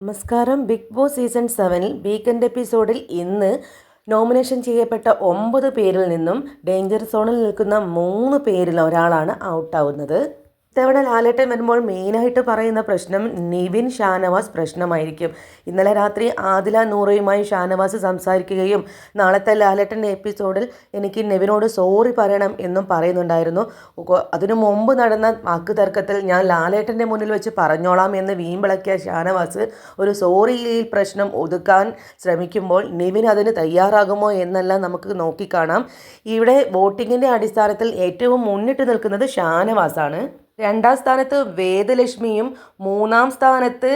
നമസ്കാരം. Big boss season 7 weekend എപ്പിസോഡിൽ ഇന്ന് നോമിനേഷൻ ചെയ്യപ്പെട്ട 9 പേരിൽ നിന്നും ഡേഞ്ചർ സോണിൽ നിൽക്കുന്ന 3 പേരിൽ ഒരാളാണ് ഔട്ടാവുന്നത്. ഇത്തവണ ലാലേട്ടൻ വരുമ്പോൾ മെയിനായിട്ട് പറയുന്ന പ്രശ്നം നിവിൻ ഷാനവാസ് പ്രശ്നമായിരിക്കും. ഇന്നലെ രാത്രി ആദില നൂറയുമായി ഷാനവാസ് സംസാരിക്കുകയും നാളത്തെ ലാലേട്ടൻ്റെ എപ്പിസോഡിൽ എനിക്ക് നിവിനോട് സോറി പറയണം എന്നും പറയുന്നുണ്ടായിരുന്നു. അതിനു മുമ്പ് നടന്ന വാക്ക് തർക്കത്തിൽ ഞാൻ ലാലേട്ടൻ്റെ മുന്നിൽ വെച്ച് പറഞ്ഞോളാം എന്ന് വീമ്പിളക്കിയ ഷാനവാസ് ഒരു സോറിയിൽ പ്രശ്നം ഒതുക്കാൻ ശ്രമിക്കുമ്പോൾ നിവിൻ അതിന് തയ്യാറാകുമോ എന്നെല്ലാം നമുക്ക് നോക്കിക്കാണാം. ഇവിടെ വോട്ടിങ്ങിൻ്റെ അടിസ്ഥാനത്തിൽ ഏറ്റവും മുന്നിട്ട് നിൽക്കുന്നത് ഷാനവാസാണ്. 2ാം സ്ഥാനത്ത് വേദലക്ഷ്മിയും, 3ാം സ്ഥാനത്ത്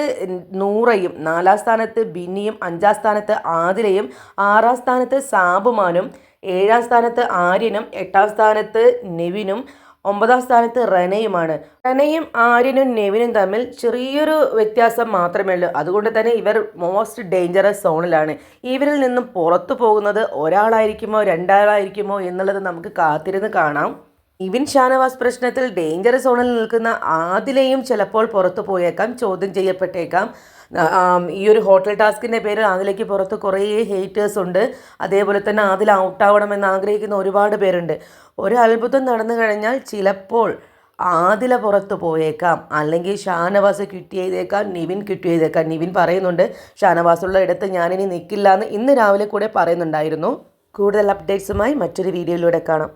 നൂറയും, 4ാം സ്ഥാനത്ത് ബിന്നിയും, 5ാം സ്ഥാനത്ത് ആദിലയും, 6ാം സ്ഥാനത്ത് സാബുമാനും, 7ാം സ്ഥാനത്ത് ആര്യനും, 8ാം സ്ഥാനത്ത് നെവിനും, 9ാം സ്ഥാനത്ത് റെനയുമാണ്. റെനയും ആര്യനും നെവിനും തമ്മിൽ ചെറിയൊരു വ്യത്യാസം മാത്രമേ ഉള്ളൂ. അതുകൊണ്ട് തന്നെ ഇവർ മോസ്റ്റ് ഡേഞ്ചറസ് സോണിലാണ്. ഇവരിൽ നിന്നും പുറത്തു പോകുന്നത് ഒരാളായിരിക്കുമോ രണ്ടാളായിരിക്കുമോ എന്നുള്ളത് നമുക്ക് കാത്തിരുന്ന് കാണാം. നിവിൻ ഷാനവാസ് പ്രശ്നത്തിൽ ഡേഞ്ചർ സോണിൽ നിൽക്കുന്ന ആദിലയും ചിലപ്പോൾ പുറത്തു പോയേക്കാം, ചോദ്യം ചെയ്യപ്പെട്ടേക്കാം. ഈ ഒരു ഹോട്ടൽ ടാസ്കിൻ്റെ പേരിൽ ആദിലയ്ക്ക് പുറത്ത് കുറേ ഹേറ്റേഴ്സ് ഉണ്ട്. അതേപോലെ തന്നെ ആദില ഔട്ടാവണമെന്ന് ആഗ്രഹിക്കുന്ന ഒരുപാട് പേരുണ്ട്. ഒരു അത്ഭുതം നടന്നു കഴിഞ്ഞാൽ ചിലപ്പോൾ ആദില പുറത്ത് പോയേക്കാം, അല്ലെങ്കിൽ ഷാനവാസ് ക്വിറ്റ് ചെയ്തേക്കാം, നിവിൻ ക്വിറ്റ് ചെയ്തേക്കാം. നിവിൻ പറയുന്നുണ്ട് ഷാനവാസുള്ള ഇടത്ത് ഞാനിനി നിൽക്കില്ല എന്ന് ഇന്ന് രാവിലെ കൂടെ പറയുന്നുണ്ടായിരുന്നു. കൂടുതൽ അപ്ഡേറ്റ്സുമായി മറ്റൊരു വീഡിയോയിലൂടെ കാണാം.